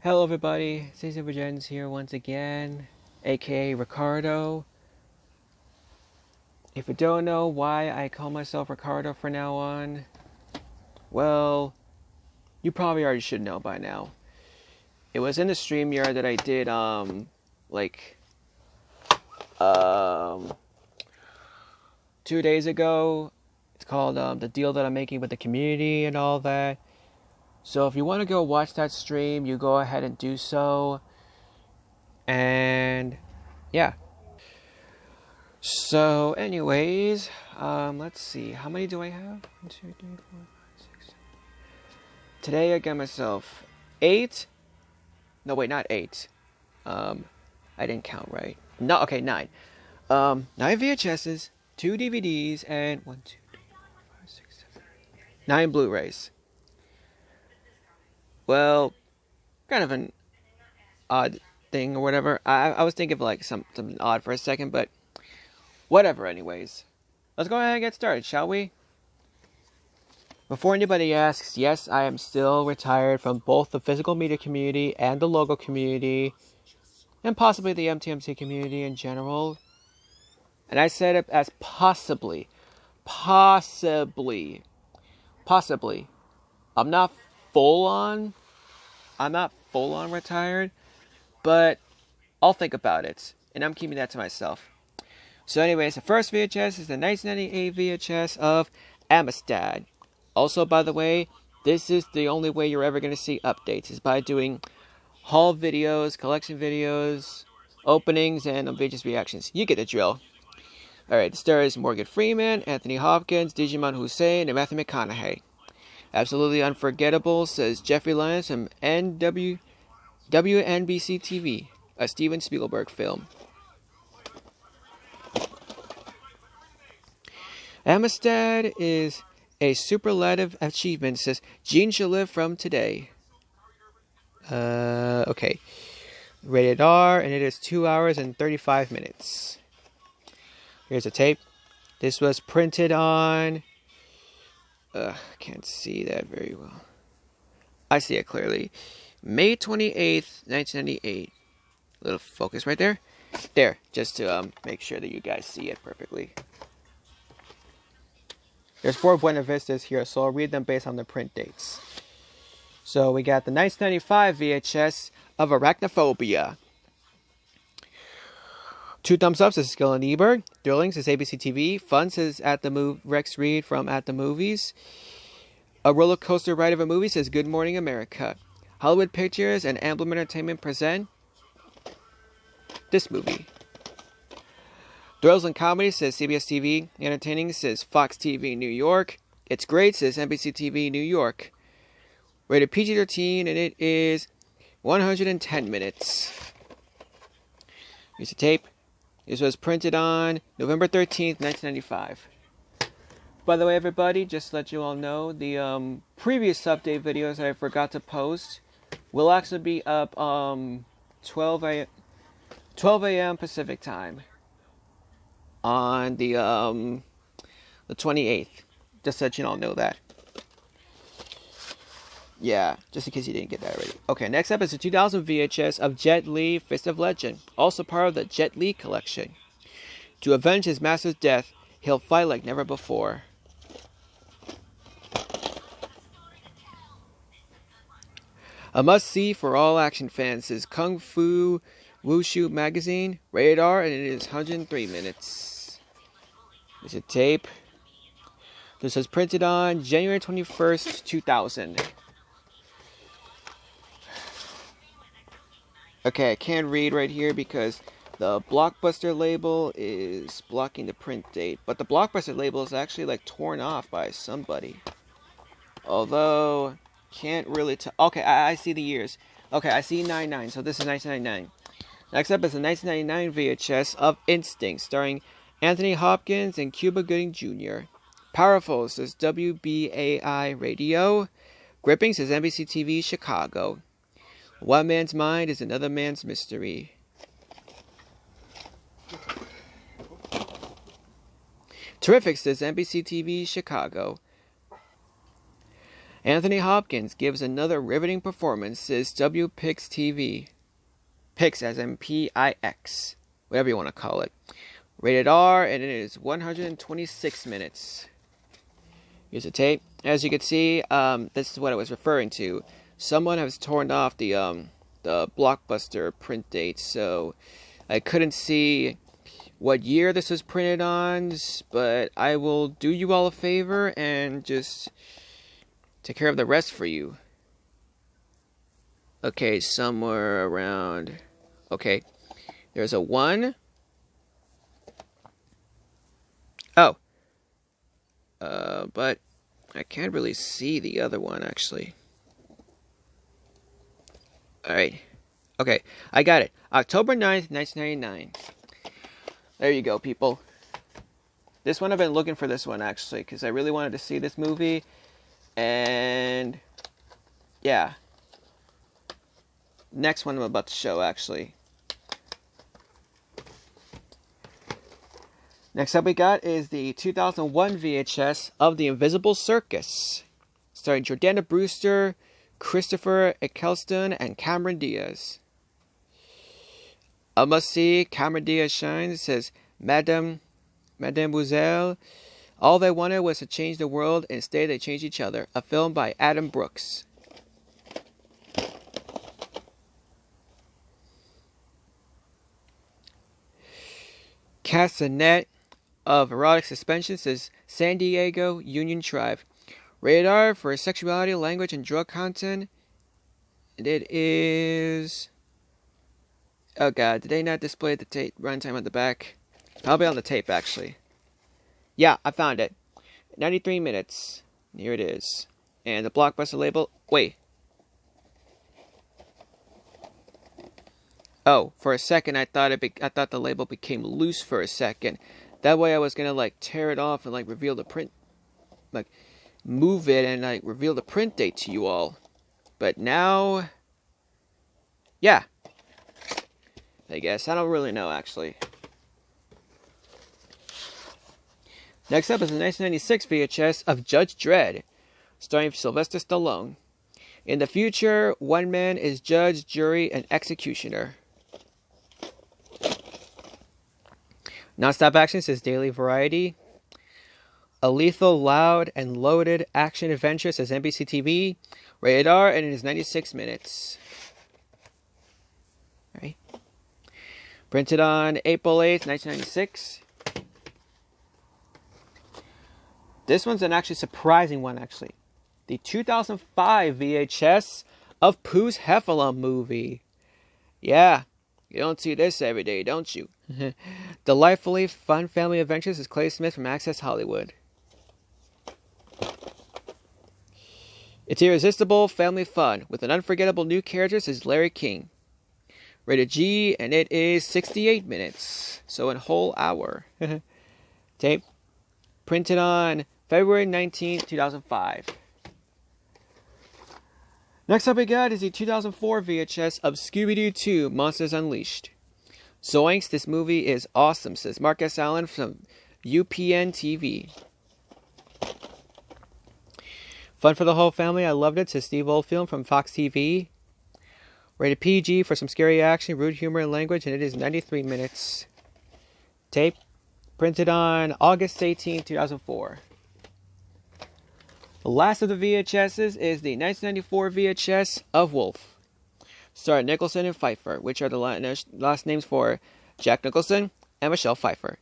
Hello everybody, Cesar Virgens here once again, aka Ricardo. If you don't know why I call myself Ricardo from now on, well, you probably already should know by now. It was in the StreamYard that I did, 2 days ago. It's called, The Deal That I'm Making with the Community and all that. So if you want to go watch that stream, you go ahead and do so. And yeah. So anyways, let's see. How many do I have? 1, 2, 3, 4, 5, 6, 7. Today I got myself 8. No, wait, not 8. I didn't count right. No, okay, 9. 9 VHSs, 2 DVDs, and 1, 2, 3, 4, 5, 6, 7, 9 Blu-rays. Well, kind of an odd thing or whatever. I was thinking of like something odd for a second, but whatever anyways. Let's go ahead and get started, shall we? Before anybody asks, yes, I am still retired from both the physical media community and the logo community, and possibly the MTMC community in general. And I said it as possibly. I'm not full on retired, but I'll think about it, and I'm keeping that to myself. So anyways, the first VHS is the 1998 VHS of Amistad. Also, by the way, this is the only way you're ever going to see updates, is by doing haul videos, collection videos, openings, and VHS reactions. You get the drill. Alright, the stars Morgan Freeman, Anthony Hopkins, Digimon Hussein, and Matthew McConaughey. Absolutely unforgettable, says Jeffrey Lyons from WNBC TV, a Steven Spielberg film. Amistad is a superlative achievement, says Gene should live from today. Okay. Rated R, and it is 2 hours and 35 minutes. Here's a tape. This was printed on... can't see that very well. I see it clearly. May 28th, 1998. Little focus right there. There, just to make sure that you guys see it perfectly. There's 4 Buena Vistas here, so I'll read them based on the print dates. So we got the 1995 VHS of Arachnophobia. 2 thumbs up says Skill and Eber. Thrilling says ABC TV. Fun says Rex Reed from At the Movies. A roller coaster ride of a movie says Good Morning America. Hollywood Pictures and Emblem Entertainment present this movie. Thrills and Comedy says CBS TV. Entertaining says Fox TV New York. It's Great says NBC TV New York. Rated PG-13, and it is 110 minutes. Here's the tape. This was printed on November 13th, 1995. By the way, everybody, just to let you all know, the previous update videos I forgot to post will actually be up 12 a.m. Pacific time on the 28th. Just to let you all know that. Yeah, just in case you didn't get that already. Okay, next up is the 2000 VHS of Jet Li, Fist of Legend, also part of the Jet Li collection. To avenge his master's death, he'll fight like never before. A must-see for all action fans is Kung Fu Wushu magazine, rated R, and it is 103 minutes. There's a tape. This was printed on January 21st, 2000. Okay, I can't read right here because the Blockbuster label is blocking the print date. But the Blockbuster label is actually like torn off by somebody. Although, can't really tell. Okay, I see the years. Okay, I see 99, so this is 1999. Next up is the 1999 VHS of Instinct, starring Anthony Hopkins and Cuba Gooding Jr. Powerful says WBAI Radio. Gripping says NBC TV Chicago. One man's mind is another man's mystery. Terrific says NBC TV Chicago. Anthony Hopkins gives another riveting performance, says WPix TV. Pix as in Pix. Whatever you want to call it. Rated R, and it is 126 minutes. Here's the tape. As you can see, this is what I was referring to. Someone has torn off the Blockbuster print date, so I couldn't see what year this was printed on, but I will do you all a favor and just take care of the rest for you. Okay, somewhere around... Okay, there's a 1. Oh. But I can't really see the other one, actually. Alright. Okay, I got it. October 9th, 1999. There you go, people. This one, I've been looking for this one, actually, because I really wanted to see this movie. And yeah, next one I'm about to show, actually. Next up we got is the 2001 VHS of The Invisible Circus, starring Jordana Brewster, Christopher Eccleston, and Cameron Diaz. A must-see. Cameron Diaz shines, says Mademoiselle. All they wanted was to change the world, instead they changed each other. A film by Adam Brooks. Castanet of Erotic Suspension, says San Diego Union Tribe. Rated R for sexuality, language, and drug content. And it is... Oh god, did they not display the tape runtime on the back? Probably on the tape, actually. Yeah, I found it. 93 minutes. Here it is. And the Blockbuster label... Wait. Oh, for a second I thought the label became loose for a second. That way I was gonna like tear it off and like reveal the print, like move it and like reveal the print date to you all. But now, yeah. I guess I don't really know actually. Next up is the 1996 VHS of Judge Dredd, starring Sylvester Stallone. In the future, one man is judge, jury, and executioner. Non-stop action, says Daily Variety. A lethal, loud, and loaded action adventure, says NBC TV. Rated R, and it is 96 minutes. Alright. Printed on April 8th, 1996. This one's an actually surprising one, actually. The 2005 VHS of Pooh's Heffalump movie. Yeah, you don't see this every day, don't you? Delightfully fun family adventures, is Clay Smith from Access Hollywood. It's irresistible family fun with an unforgettable new character, says Larry King. Rated G, and it is 68 minutes, so a whole hour. Tape. Printed on February 19th, 2005. Next up we got is the 2004 VHS of Scooby-Doo 2 Monsters Unleashed. Zoinks, this movie is awesome, says Mark S. Allen from UPN TV. Fun for the whole family, I loved it, says Steve Oldfield from Fox TV. Rated PG for some scary action, rude humor, and language, and it is 93 minutes. Tape. Printed on August 18, 2004. The last of the VHSs is the 1994 VHS of Wolf. Starring Nicholson and Pfeiffer, which are the last names for Jack Nicholson and Michelle Pfeiffer.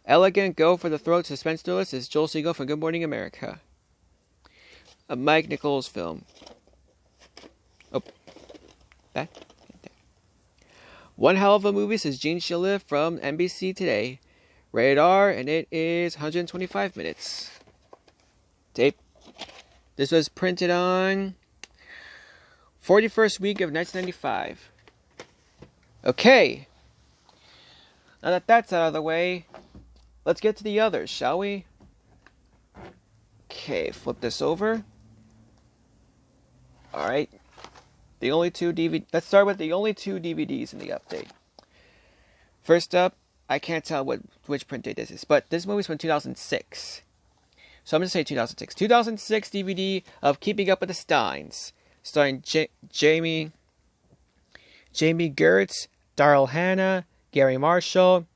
Elegant go for the throat suspense thriller, is Joel Siegel from Good Morning America. A Mike Nichols film. Oh, that. One hell of a movie, says Gene Shaliff from NBC Today. Rated R, and it is 125 minutes. Tape. This was printed on 41st week of 1995. Okay. Now that that's out of the way, let's get to the others, shall we? Okay, flip this over. Alright. The only two DVD. Let's start with the only two DVDs in the update. First up, I can't tell which print date this is, but this movie's from 2006. So I'm going to say 2006. 2006 DVD of Keeping Up with the Steins, starring Jamie Gertz, Daryl Hannah, Gary Marshall,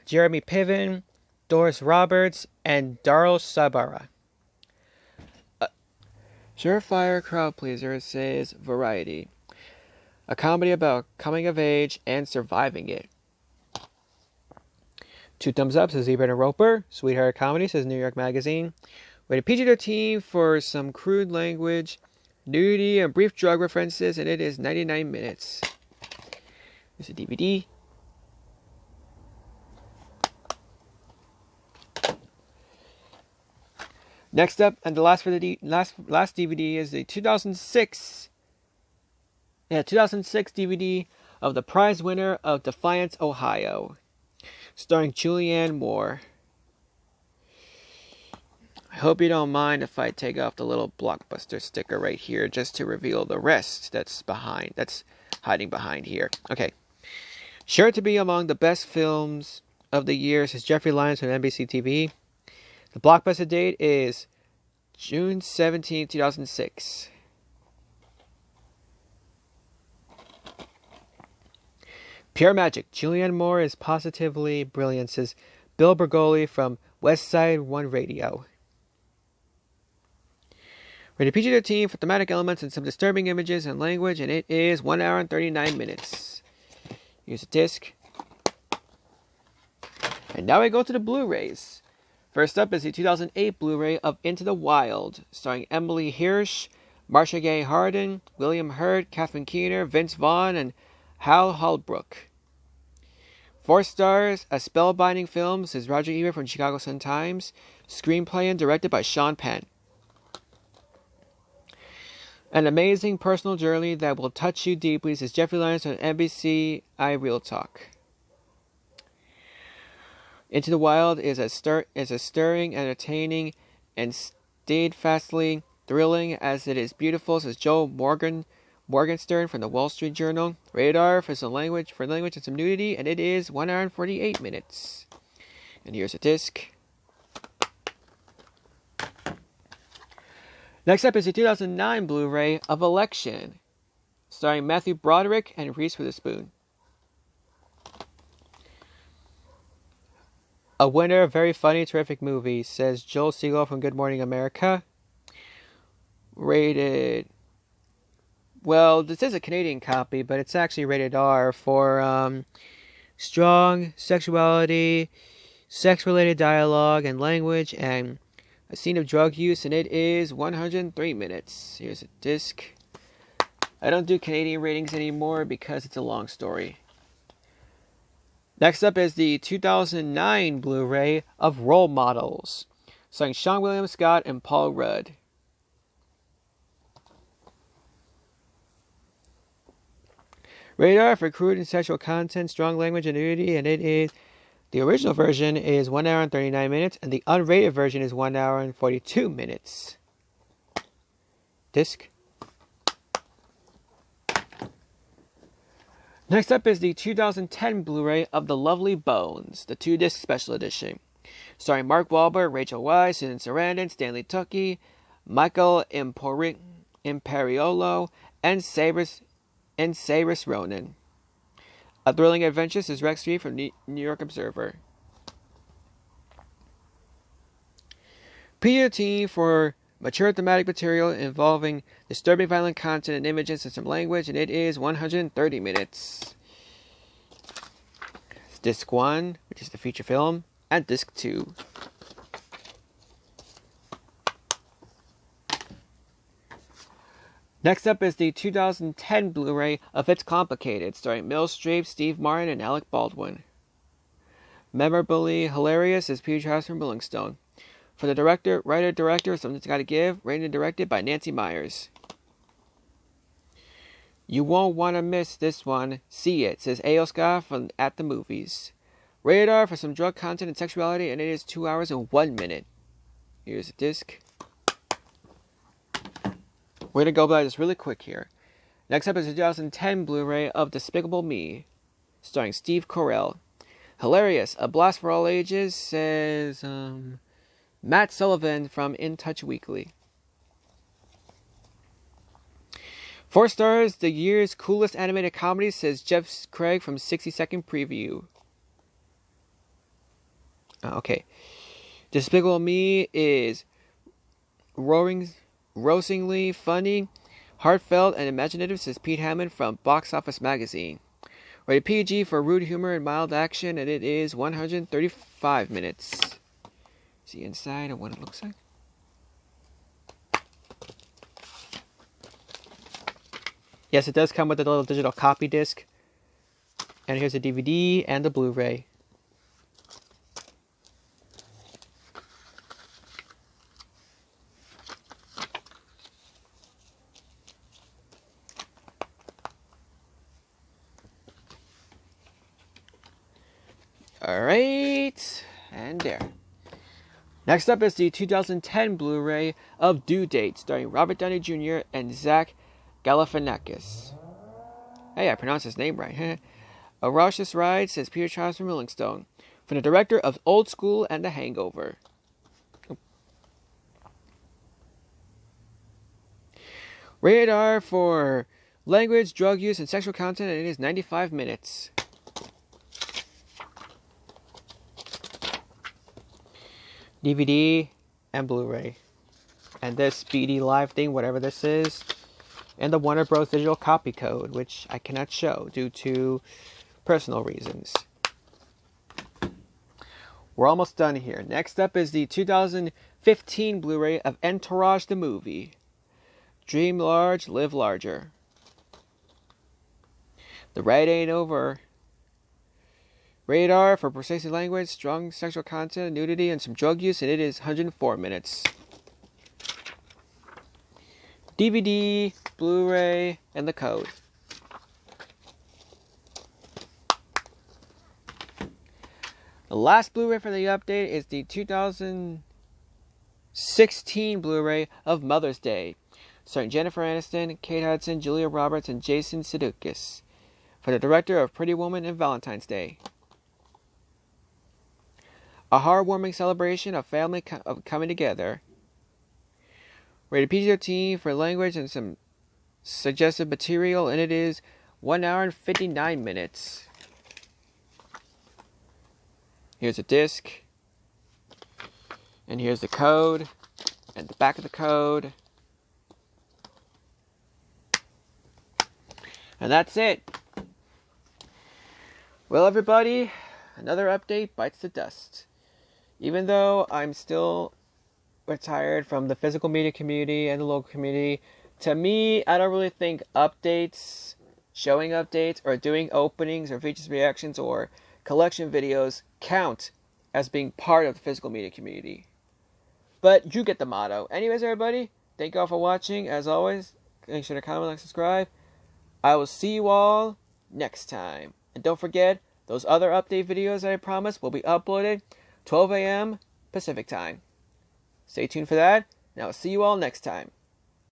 Jeremy Piven, Doris Roberts, and Daryl Sabara. Surefire crowd pleaser, says Variety. A comedy about coming of age and surviving it. 2 thumbs up, says Ebert and Roper. Sweetheart comedy, says New York Magazine. Rated PG-13 for some crude language, nudity, and brief drug references, and it is 99 minutes. Here's a DVD. Next up, and the last for the last DVD is the 2006 DVD of the prize winner of Defiance, Ohio, starring Julianne Moore. I hope you don't mind if I take off the little Blockbuster sticker right here just to reveal the rest that's hiding behind here. Okay. Sure to be among the best films of the year, says Jeffrey Lyons from NBC TV. The Blockbuster date is June 17, 2006. Pure magic. Julianne Moore is positively brilliant, says Bill Bergoli from West Side One Radio. Rated PG-13 for thematic elements and some disturbing images and language, and it is 1 hour and 39 minutes. Here's a disc. And now we go to the Blu-rays. First up is the 2008 Blu-ray of Into the Wild, starring Emily Hirsch, Marcia Gay Harden, William Hurt, Catherine Keener, Vince Vaughn, and Hal Holbrook. 4 stars, a spellbinding film, says Roger Ebert from Chicago Sun-Times. Screenplay and directed by Sean Penn. An amazing personal journey that will touch you deeply, says Jeffrey Lyons on NBC Real Talk. Into the Wild is a stirring, entertaining, and steadfastly thrilling as it is beautiful, says Joe Morgenstern from the Wall Street Journal. Rated R for language and some nudity, and it is 1 hour and 48 minutes. And here's a disc. Next up is the 2009 Blu-ray of Election, starring Matthew Broderick and Reese Witherspoon. A winner, very funny, terrific movie, says Joel Siegel from Good Morning America. Rated... Well, this is a Canadian copy, but it's actually rated R for strong sexuality, sex-related dialogue and language, and a scene of drug use, and it is 103 minutes. Here's a disc. I don't do Canadian ratings anymore because it's a long story. Next up is the 2009 Blu-ray of Role Models, starring Sean William Scott and Paul Rudd. Rated R for crude and sexual content, strong language and nudity, and it is... The original version is 1 hour and 39 minutes, and the unrated version is 1 hour and 42 minutes. Disc. Next up is the 2010 Blu-ray of The Lovely Bones, the 2-disc special edition, starring Mark Wahlberg, Rachel Weisz, Susan Sarandon, Stanley Tucci, Michael Imperiolo, and Cyrus Ronan. A thrilling adventure, says Rex Street from New York Observer. PG-13 for mature thematic material involving disturbing violent content and images and some language, and it is 130 minutes. Disc 1, which is the feature film, and Disc 2. Next up is the 2010 Blu-ray of It's Complicated, starring Meryl Streep, Steve Martin, and Alec Baldwin. Memorably hilarious is Peter House from Rolling Stone. For the writer-director, Something's Gotta Give, written and directed by Nancy Myers. You won't want to miss this one. See it, says A.O. Scott from At the Movies. Rated R for some drug content and sexuality, and it is 2 hours and 1 minute. Here's a disc. We're going to go by this really quick here. Next up is the 2010 Blu-ray of Despicable Me, starring Steve Carell. Hilarious, a blast for all ages, says Matt Sullivan from In Touch Weekly. 4 stars, the year's coolest animated comedy, says Jeff Craig from 60 Second Preview. Okay. Despicable Me is roaringly funny, heartfelt, and imaginative, says Pete Hammond from Box Office Magazine. Rated PG for rude humor and mild action, and it is 135 minutes. See inside of what it looks like. Yes, it does come with a little digital copy disc. And here's the DVD and the Blu-ray. Alright, and there. Next up is the 2010 Blu-ray of Due Date, starring Robert Downey Jr. and Zach Galifianakis. Hey, I pronounced his name right. A raucous ride, says Peter Charles from Rolling Stone, from the director of Old School and The Hangover. Rated R for language, drug use, and sexual content, and it is 95 minutes. DVD and Blu-ray. And this Speedy Live thing, whatever this is. And the Warner Bros. Digital copy code, which I cannot show due to personal reasons. We're almost done here. Next up is the 2015 Blu-ray of Entourage the Movie. Dream large, live larger. The ride ain't over. Rated R for persuasive language, strong sexual content, nudity, and some drug use, and it is 104 minutes. DVD, Blu-ray, and the code. The last Blu-ray for the update is the 2016 Blu-ray of Mother's Day, starring Jennifer Aniston, Kate Hudson, Julia Roberts, and Jason Sudeikis, for the director of Pretty Woman and Valentine's Day. A heartwarming celebration of family coming together. Rated PG-13 for language and some suggestive material, and it is 1 hour and 59 minutes. Here's a disc. And here's the code. And the back of the code. And that's it. Well, everybody, another update bites the dust. Even though I'm still retired from the physical media community and the local community, to me, I don't really think updates, showing updates, or doing openings or features reactions or collection videos count as being part of the physical media community. But you get the motto. Anyways, everybody, thank you all for watching. As always, make sure to comment, like, subscribe. I will see you all next time. And don't forget, those other update videos that I promised will be uploaded 12 a.m. Pacific time. Stay tuned for that, and I will see you all next time.